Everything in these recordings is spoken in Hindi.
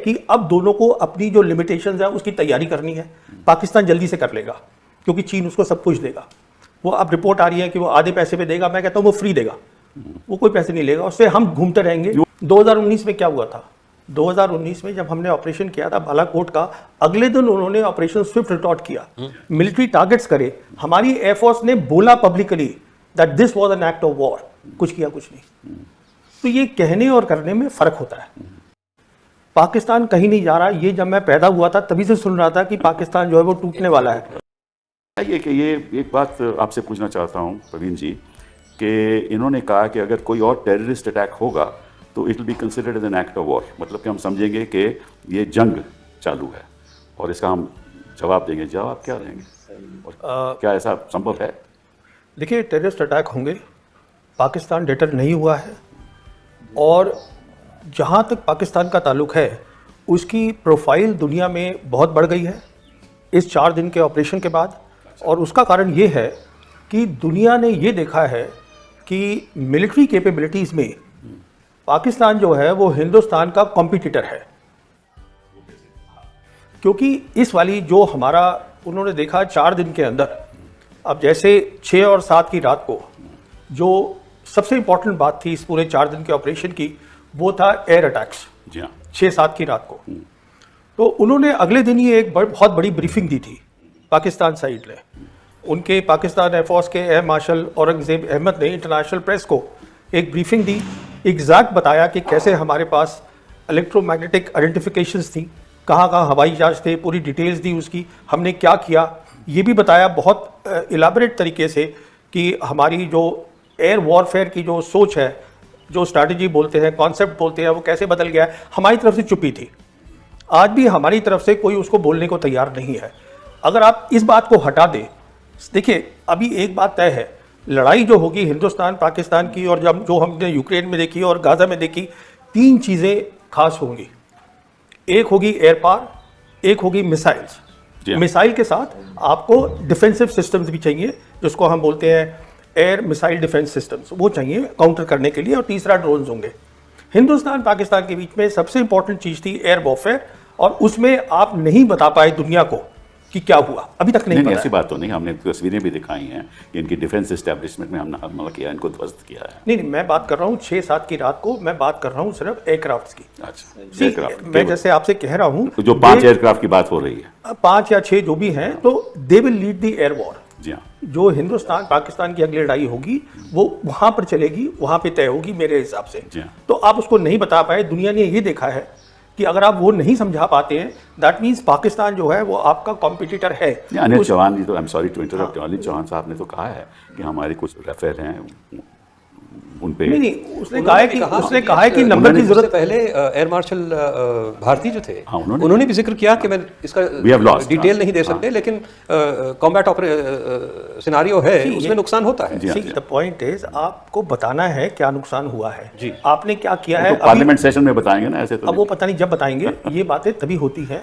कि अब दोनों को अपनी जो लिमिटेशंस है उसकी तैयारी करनी है। पाकिस्तान जल्दी से कर लेगा क्योंकि चीन उसको सब कुछ देगा। वो अब रिपोर्ट आ रही है कि वो आधे पैसे पे देगा, मैं कहता हूँ वो फ्री देगा, वो कोई पैसे नहीं लेगा, उससे हम घूमते रहेंगे। 2019 में क्या हुआ था? 2019 में जब हमने ऑपरेशन किया था बालाकोट का, अगले दिन उन्होंने ऑपरेशन स्विफ्ट रिटॉर्ट किया, मिलिट्री टारगेट्स करे। हमारी एयरफोर्स ने बोला publicly that this was an act of war, कुछ किया कुछ नहीं। तो ये कहने और करने में फर्क होता है। पाकिस्तान कहीं नहीं जा रहा, ये जब मैं पैदा हुआ था तभी से सुन रहा था कि पाकिस्तान जो है वो टूटने वाला है। ये एक बात आपसे पूछना चाहता हूँ प्रवीण जी, कि इन्होंने कहा कि अगर कोई और टेररिस्ट अटैक होगा तो it will be considered as an act of war, मतलब कि हम समझेंगे कि ये जंग चालू है और इसका हम जवाब देंगे। जवाब क्या देंगे और क्या ऐसा संभव है? देखिए, टेररिस्ट अटैक होंगे, पाकिस्तान डिटर नहीं हुआ है, और जहाँ तक पाकिस्तान का ताल्लुक है उसकी प्रोफाइल दुनिया में बहुत बढ़ गई है इस 4 दिन के ऑपरेशन के बाद। और उसका कारण ये है कि दुनिया ने ये देखा है कि मिलिट्री कैपेबिलिटीज़ में पाकिस्तान जो है वो हिंदुस्तान का कॉम्पिटिटर है। क्योंकि इस वाली जो हमारा उन्होंने देखा 4 दिन के अंदर, अब जैसे 6 और 7 की रात को जो सबसे इम्पॉर्टेंट बात थी इस पूरे 4 दिन के ऑपरेशन की, वो था एयर अटैक्स। 6-7 की रात को तो उन्होंने अगले दिन ही एक बहुत बड़ी ब्रीफिंग दी थी पाकिस्तान साइड ने। उनके पाकिस्तान एयरफोर्स के एयर मार्शल औरंगजेब अहमद ने इंटरनेशनल प्रेस को एक ब्रीफिंग दी, एग्जैक्ट बताया कि कैसे हमारे पास इलेक्ट्रोमैग्नेटिक आइडेंटिफिकेशंस थी, कहाँ कहाँ हवाई जहाज थे, पूरी डिटेल्स दी उसकी, हमने क्या किया ये भी बताया बहुत इलाबरेट तरीके से कि हमारी जो एयर वॉरफेयर की जो सोच है, जो स्ट्रैटेजी बोलते हैं, कॉन्सेप्ट बोलते हैं, वो कैसे बदल गया है। हमारी तरफ से चुप्पी थी, आज भी हमारी तरफ से कोई उसको बोलने को तैयार नहीं है। अगर आप इस बात को हटा दें, देखिए अभी एक बात तय है, लड़ाई जो होगी हिंदुस्तान पाकिस्तान की और जब जो हमने यूक्रेन में देखी और गाजा में देखी, 3 चीज़ें खास होंगी। एक होगी एयर पावर, एक होगी मिसाइल्स। मिसाइल के साथ आपको डिफेंसिव सिस्टम्स भी चाहिए, जिसको हम बोलते हैं एयर मिसाइल डिफेंस सिस्टम्स, वो चाहिए काउंटर करने के लिए। और तीसरा ड्रोन्स होंगे। हिंदुस्तान पाकिस्तान के बीच में सबसे इंपॉर्टेंट चीज़ थी एयर वॉरफेयर, और उसमें आप नहीं बता पाए दुनिया को कि क्या हुआ, अभी तक नहीं पता। ऐसी बात तो नहीं, हमने तस्वीरें भी दिखाई हैं कि इनकी डिफेंस एस्टेब्लिशमेंट में हमने हमला किया, इनको ध्वस्त किया है। नहीं, मैं बात कर रहा हूँ 6-7 की रात को, मैं बात कर रहा हूँ सिर्फ एयरक्राफ्ट की। अच्छा, एयरक्राफ्ट मैं जैसे आपसे कह रहा हूँ, तो जो 5 एयरक्राफ्ट की बात हो रही है, 5 या 6 जो भी हैं, तो they will lead the air war. जी हाँ, जो हिंदुस्तान पाकिस्तान की अगली लड़ाई होगी वो वहां पर चलेगी, वहां पे तय होगी मेरे हिसाब से। तो आप उसको नहीं बता पाए, दुनिया ने ये देखा है कि अगर आप वो नहीं समझा पाते हैं, दैट मीन्स पाकिस्तान जो है वो आपका कॉम्पिटिटर है। अनिल चौहान जी तो, I am sorry to interrupt, Anil Chauhan साहब ने तो कहा है कि हमारे कुछ रेफर हैं उन पे। नहीं, उसने कहा है कि नंबर की जरूरत। पहले एयर मार्शल भारती जो थे, उन्होंने भी जिक्र किया कि मैं इसका डिटेल नहीं दे सकते, लेकिन कॉम्बैट सिनारियो है, उसमें नुकसान होता है। द पॉइंट इज, आपको बताना है क्या नुकसान हुआ है जी, आपने क्या किया है। पार्लियामेंट सेशन में बताएंगे ना, ऐसे तो अब वो पता नहीं जब बताएंगे। ये बातें तभी होती हैं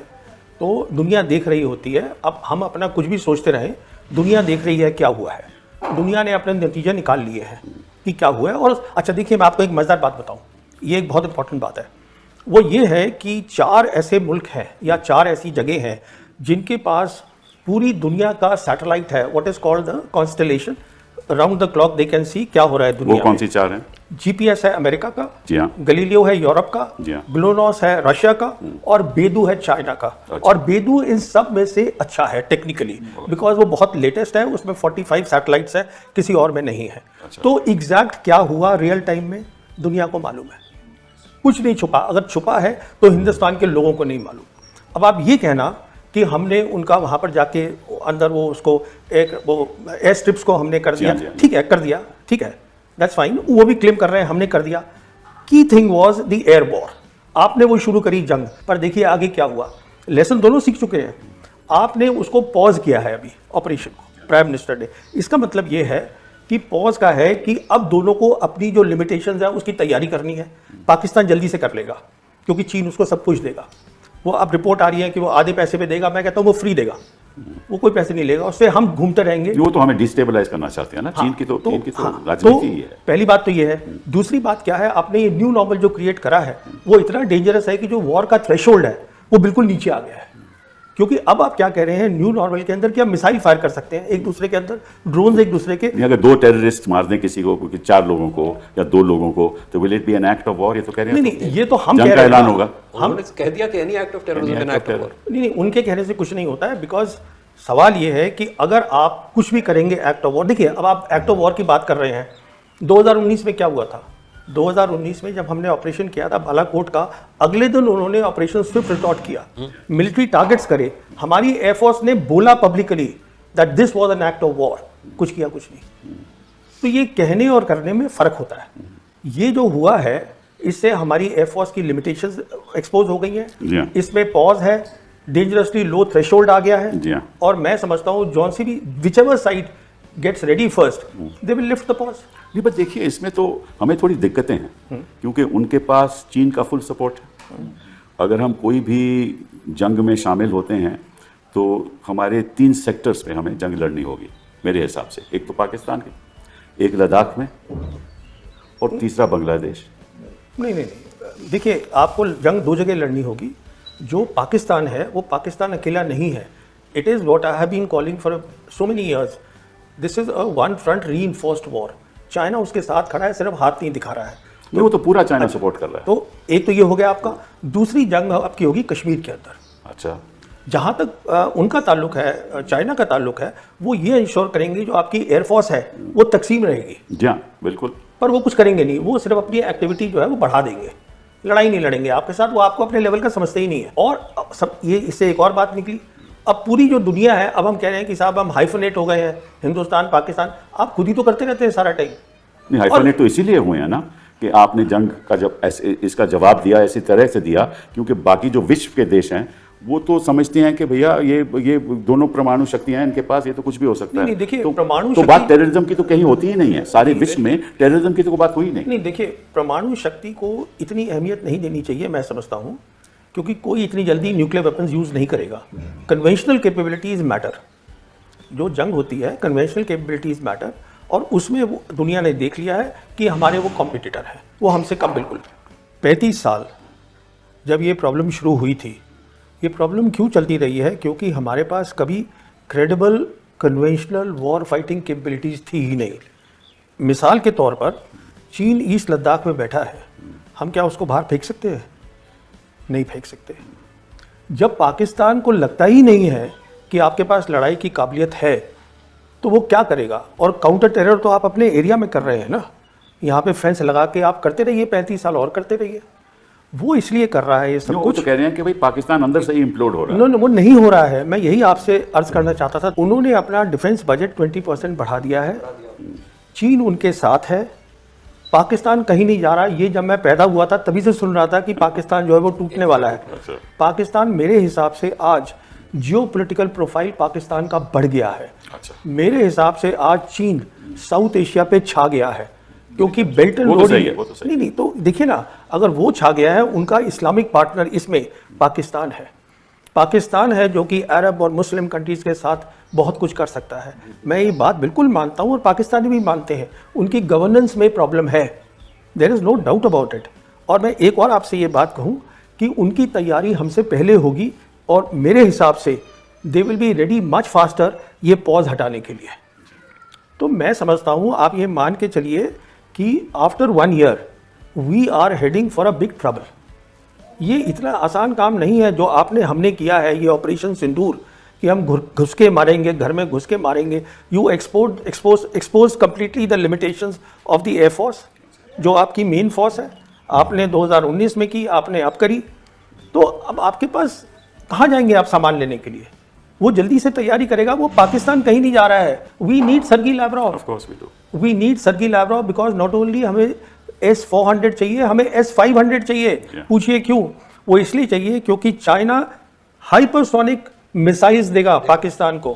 तो दुनिया देख रही होती है। अब हम अपना कुछ भी सोचते रहें, दुनिया देख रही है क्या हुआ है, दुनिया ने अपने नतीजे निकाल लिए हैं कि क्या हुआ है। और अच्छा देखिए, मैं आपको एक मज़ेदार बात बताऊं, ये एक बहुत इंपॉर्टेंट बात है। वो ये है कि 4 ऐसे मुल्क हैं या 4 ऐसी जगह हैं जिनके पास पूरी दुनिया का सैटेलाइट है, what is called the constellation, around the clock they can see क्या हो रहा है दुनिया में। वो कौन सी 4 हैं? जीपीएस है अमेरिका का, जी हाँ, गलीलियो है यूरोप का, जी हाँ, ग्लोनॉस है रशिया का, और बेदू है चाइना का। अच्छा। और बेदू इन सब में से अच्छा है टेक्निकली, बिकॉज वो बहुत लेटेस्ट है, उसमें 45 सैटेलाइट्स है, किसी और में नहीं है। अच्छा। तो एग्जैक्ट क्या हुआ रियल टाइम में दुनिया को मालूम है, कुछ नहीं छुपा। अगर छुपा है तो हिंदुस्तान के लोगों को नहीं मालूम। अब आप ये कहना कि हमने उनका वहाँ पर जाके अंदर वो उसको एक वो एयर स्ट्रिप्स को हमने कर दिया, ठीक है, कर दिया, ठीक है, दैट्स फाइन, वो भी क्लेम कर रहे हैं हमने कर दिया। Key thing was the air war, आपने वो शुरू करी जंग, पर देखिए आगे क्या हुआ। लेसन दोनों सीख चुके हैं, आपने उसको पॉज किया है अभी ऑपरेशन को, प्राइम मिनिस्टर ने। इसका मतलब ये है कि पॉज का है कि अब दोनों को अपनी जो लिमिटेशंस है उसकी तैयारी करनी है। पाकिस्तान जल्दी से कर लेगा क्योंकि चीन उसको सब कुछ देगा। वो अब रिपोर्ट आ रही है कि वो आधे पैसे पे देगा, मैं कहता हूँ वो फ्री देगा, वो कोई पैसे नहीं लेगा, उससे हम घूमते रहेंगे। वो तो हमें डिस्टेबलाइज करना चाहते हैं ना। चीन की तो हाँ, राजनीति ही है। पहली बात तो ये है। दूसरी बात क्या है, आपने ये न्यू नॉर्मल जो क्रिएट करा है वो इतना डेंजरस है कि जो वॉर का थ्रेशोल्ड है वो बिल्कुल नीचे आ गया है। क्योंकि अब आप क्या कह रहे हैं न्यू नॉर्मल के अंदर कि आप मिसाइल फायर कर सकते हैं एक दूसरे के अंदर, ड्रोन एक दूसरे के। अगर 2 टेररिस्ट मार दें किसी को, 4 लोगों को या 2 लोगों को, तो will it be N act of war? ये तो कह रहे हैं। नहीं, ये तो हम कह रहे हैं ऐलान होगा। हम कह दिया कि any act of terrorism N act of war. नहीं, उनके कहने से कुछ नहीं होता है। बिकॉज सवाल ये है कि अगर आप कुछ भी करेंगे एक्ट ऑफ वॉर, देखिए अब आप एक्ट ऑफ वॉर की बात कर रहे हैं, 2019 में क्या हुआ था? 2019 में जब हमने ऑपरेशन किया था बालाकोट का, अगले दिन उन्होंने ऑपरेशन स्विफ्ट रिटॉर्ट किया, मिलिट्री टारगेट्स करे, हमारी एयरफोर्स ने बोला publicly that this was an act of war, कुछ किया कुछ नहीं। तो ये कहने और करने में फर्क होता है। ये जो हुआ है इससे हमारी एयरफोर्स की लिमिटेशंस एक्सपोज हो गई हैं, इसमें पॉज है, डेंजरसली लो थ्रेशोल्ड आ गया है, और मैं समझता हूँ जॉन सी भी whichever side gets ready first they will lift the pause. नहीं, बस देखिए इसमें तो हमें थोड़ी दिक्कतें हैं क्योंकि उनके पास चीन का फुल सपोर्ट है। अगर हम कोई भी जंग में शामिल होते हैं तो हमारे 3 सेक्टर्स पे हमें जंग लड़नी होगी मेरे हिसाब से। एक तो पाकिस्तान के, एक लद्दाख में, और तीसरा बांग्लादेश। नहीं, देखिए आपको जंग 2 जगह लड़नी होगी। जो पाकिस्तान है वो पाकिस्तान अकेला नहीं है। It is what I have been calling for so many years, this is a one front reinforced war. China उसके साथ खड़ा है, सिर्फ हाथ नहीं दिखा रहा है। तो वो तो पूरा चाइना सपोर्ट कर रहा है। तो एक तो ये हो गया आपका। दूसरी जंग आपकी होगी कश्मीर के अंदर। अच्छा, जहाँ तक उनका ताल्लुक है, चाइना का ताल्लुक है, वो ये इंश्योर करेंगे जो आपकी एयरफोर्स है वो तकसीम रहेगी। जी हाँ, बिल्कुल। पर वो कुछ करेंगे नहीं, वो सिर्फ अपनी एक्टिविटी जो है वो बढ़ा देंगे, लड़ाई नहीं लड़ेंगे आपके साथ, वो आपको अपने लेवल का समझते ही नहीं है। और सब ये इससे एक और बात निकली, अब पूरी जो दुनिया है, अब हम कह रहे हैं कि साहब हम हाइफनेट हो गए हैं, हिंदुस्तान पाकिस्तान, आप खुद ही तो करते रहते हैं सारा टाइम। नहीं, हाइफनेट तो इसीलिए हुए हैं ना कि आपने जंग का जब इसका जवाब दिया ऐसी तरह से दिया, क्योंकि बाकी जो विश्व के देश हैं वो तो समझते हैं कि भैया ये दोनों परमाणु शक्तियां हैं इनके पास, ये तो कुछ भी हो सकता है। नहीं, देखिए तो परमाणु तो बात टेररिज्म की तो कहीं होती ही नहीं है, सारे विश्व में टेररिज्म की तो बात हुई नहीं। नहीं, देखिए परमाणु शक्ति को इतनी अहमियत नहीं देनी चाहिए, मैं समझता हूँ, क्योंकि कोई इतनी जल्दी न्यूक्लियर वेपन्स यूज नहीं करेगा। Conventional capabilities matter. जो जंग होती है कन्वेंशनल कैपेबिलिटीज मैटर, और उसमें वो दुनिया ने देख लिया है कि हमारे वो कॉम्पिटिटर है, वो हमसे कम बिल्कुल। 35 साल जब ये प्रॉब्लम शुरू हुई थी, ये प्रॉब्लम क्यों चलती रही है? क्योंकि हमारे पास कभी credible conventional war fighting capabilities थी ही नहीं। मिसाल के तौर पर चीन ईस्ट लद्दाख में बैठा है, हम क्या उसको बाहर फेंक सकते हैं? नहीं फेंक सकते। जब पाकिस्तान को लगता ही नहीं है कि आपके पास लड़ाई की काबिलियत है तो वो क्या करेगा? और काउंटर टेरर तो आप अपने एरिया में कर रहे हैं ना, यहाँ पे फेंस लगा के आप करते रहिए, 35 साल और करते रहिए। वो इसलिए कर रहा है ये सब कुछ। तो कह रहे हैं कि भाई पाकिस्तान अंदर से ही इम्प्लोड हो रहा है। वो नहीं हो रहा है। मैं यही आपसे अर्ज करना चाहता था। उन्होंने अपना डिफेंस बजट 20% बढ़ा दिया है, चीन उनके साथ है, पाकिस्तान कहीं नहीं जा रहा। ये जब मैं पैदा हुआ था तभी से सुन रहा था कि पाकिस्तान जो है वो टूटने वाला है। पाकिस्तान मेरे हिसाब से आज जियोपॉलिटिकल प्रोफाइल पाकिस्तान का बढ़ गया है। मेरे हिसाब से आज चीन साउथ एशिया पे छा गया है, क्योंकि बेल्ट एंड रोड नहीं तो देखिए ना, अगर वो छा गया है, उनका इस्लामिक पार्टनर इसमें पाकिस्तान है। पाकिस्तान है जो कि अरब और मुस्लिम कंट्रीज के साथ बहुत कुछ कर सकता है। मैं ये बात बिल्कुल मानता हूँ और पाकिस्तानी भी मानते हैं, उनकी गवर्नेंस में प्रॉब्लम है, there is no doubt about it. और मैं एक और आपसे ये बात कहूँ कि उनकी तैयारी हमसे पहले होगी, और मेरे हिसाब से they will be ready much faster ये पॉज हटाने के लिए। तो मैं समझता हूँ, आप ये मान के चलिए कि after 1 year we are heading for a big trouble. ये इतना आसान काम नहीं है जो हमने किया है, ये ऑपरेशन सिंदूर, कि हम घुस के मारेंगे, घर में घुस के मारेंगे। You expose completely the limitations of the air force, जो आपकी मेन फोर्स है। आपने 2019 में की, आपने अब करी, तो अब आपके पास कहाँ जाएंगे आप सामान लेने के लिए? वो जल्दी से तैयारी करेगा। वो पाकिस्तान कहीं नहीं जा रहा है। We need Sergey Lavrov, we need Sergey Lavrov, because not only हमें S-400 चाहिए, हमें S-500 चाहिए। पूछिए क्यों? वो इसलिए चाहिए क्योंकि चाइना हाइपरसोनिक मिसाइल्स देगा पाकिस्तान को,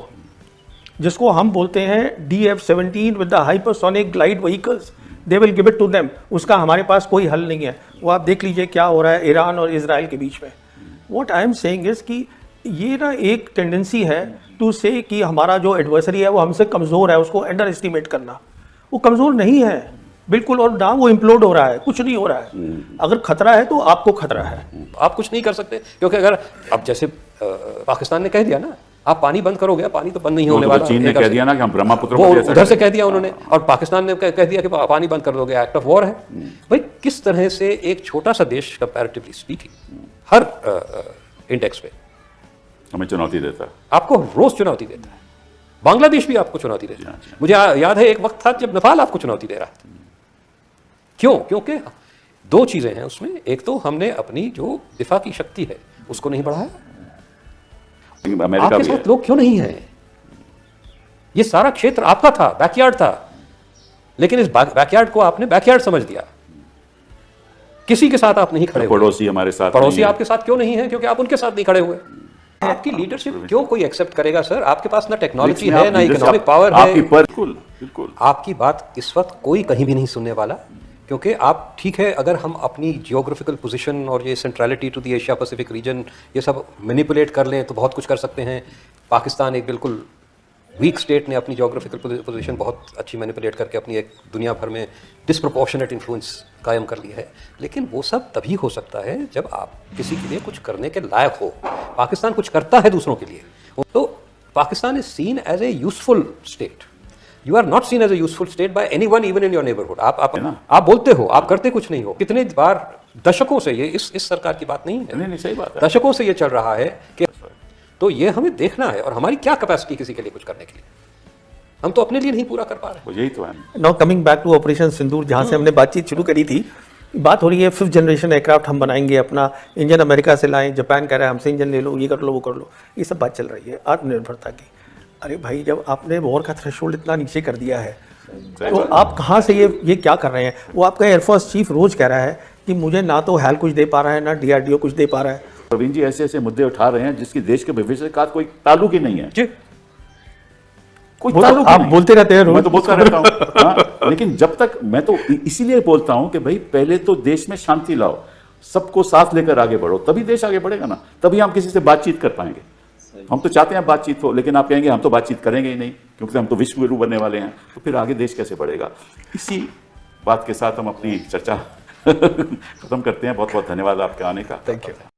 जिसको हम बोलते हैं DF-17 with the hypersonic glide vehicles, they will give it to them. उसका हमारे पास कोई हल नहीं है। वो आप देख लीजिए क्या हो रहा है ईरान और इजराइल के बीच में। What I am saying is कि ये ना एक टेंडेंसी है टू से कि हमारा जो एडवर्सरी है वो हमसे कमज़ोर है, उसको अंडर एस्टिमेट करना। वो कमज़ोर नहीं है बिल्कुल, और ना वो इम्प्लोड हो रहा है, कुछ नहीं हो रहा है। अगर खतरा है तो आपको खतरा है, आप कुछ नहीं कर सकते, क्योंकि अगर अब जैसे पाकिस्तान ने कह दिया ना आप पानी बंद करोगे, पानी तो बंद नहीं होने वाला। चीन ने कह दिया ना कि हम ब्रह्मपुत्र वो उधर से कह दिया उन्होंने, और पाकिस्तान ने कह दिया कि पानी बंद कर दोगे, एक्ट ऑफ वॉर है। भाई किस तरह से एक छोटा सा देश कंपैरेटिवली स्पीकिंग हर इंडेक्स पे हमें चुनौती देता है, आपको रोज चुनौती देता है। बांग्लादेश भी आपको चुनौती देता है। मुझे याद है एक वक्त था जब नेपाल आपको चुनौती दे रहा था। क्यों? क्योंकि दो चीजें हैं उसमें, एक तो हमने अपनी जो दिफा की शक्ति है उसको नहीं बढ़ाया। आपके साथ लोग क्यों नहीं हैं? ये सारा क्षेत्र आपका था, बैकयार्ड था, लेकिन इस बैकयार्ड को आपने बैकयार्ड समझ दिया। किसी के साथ आप नहीं खड़े, पड़ोसी हमारे साथ, पड़ोसी आपके साथ क्यों नहीं है? क्योंकि आप उनके साथ नहीं खड़े हुए। आपकी लीडरशिप क्यों कोई एक्सेप्ट करेगा सर? आपके पास ना टेक्नोलॉजी है, ना इकोनॉमिक पावर है। बिल्कुल बिल्कुल आपकी बात इस वक्त कोई कहीं भी नहीं सुनने वाला, क्योंकि आप ठीक है, अगर हम अपनी जियोग्राफिकल पोजीशन और ये centrality to the Asia Pacific region ये सब मैनिपुलेट कर लें तो बहुत कुछ कर सकते हैं। पाकिस्तान एक बिल्कुल वीक स्टेट ने अपनी जियोग्राफिकल पोजीशन बहुत अच्छी मैनिपुलेट करके अपनी एक दुनिया भर में डिस्प्रोपोर्शनेट इन्फ्लुएंस कायम कर ली है। लेकिन वो सब तभी हो सकता है जब आप किसी के लिए कुछ करने के लायक हो। पाकिस्तान कुछ करता है दूसरों के लिए, तो Pakistan is seen as a useful state. You are not seen as a useful state by anyone, even in your neighbourhood. आप बोलते हो, आप करते कुछ नहीं हो। कितने बार दशकों से ये इस सरकार की बात नहीं है, नहीं सही बात है, दशकों से ये चल रहा है कि तो ये हमें देखना है, और हमारी क्या कैपेसिटी किसी के लिए कुछ करने के लिए। हम तो अपने लिए नहीं पूरा कर पा रहे। यही तो है। Now coming back to operation Sindoor, जहाँ से हमने बातचीत शुरू करी थी, बात हो रही है 5th जनरेशन एयरक्राफ्ट हम बनाएंगे, अपना इंजन अमेरिका से लाएं, जापान कह रहा है हमसे इंजन ले लो, ये कर लो वो कर लो, ये सब बात चल रही है आत्मनिर्भरता की। अरे भाई, जब आपने वॉर का थ्रेशोल्ड इतना नीचे कर दिया है तो आप कहाँ से ये क्या कर रहे हैं? वो आपका एयरफोर्स चीफ रोज कह रहा है कि मुझे ना तो हैल कुछ दे पा रहा है, ना DRDO कुछ दे पा रहा है। प्रवीण जी ऐसे ऐसे मुद्दे उठा रहे हैं जिसकी देश के भविष्य का कोई ताल्लुक ही नहीं है जी। कोई ताल्लुक आप बोलते रहते हैं, मैं तो बोलता रहता हूँ। हाँ, लेकिन जब तक मैं तो इसीलिए बोलता हूँ कि भाई पहले तो देश में शांति लाओ, सबको साथ लेकर आगे बढ़ो, तभी देश आगे बढ़ेगा ना, तभी हम किसी से बातचीत कर पाएंगे। हम तो चाहते हैं बातचीत हो, लेकिन आप कहेंगे हम तो बातचीत करेंगे ही नहीं क्योंकि हम तो विश्व गुरु बनने वाले हैं, तो फिर आगे देश कैसे बढ़ेगा? इसी बात के साथ हम अपनी चर्चा खत्म करते हैं। बहुत बहुत धन्यवाद आपके आने का। Thank you.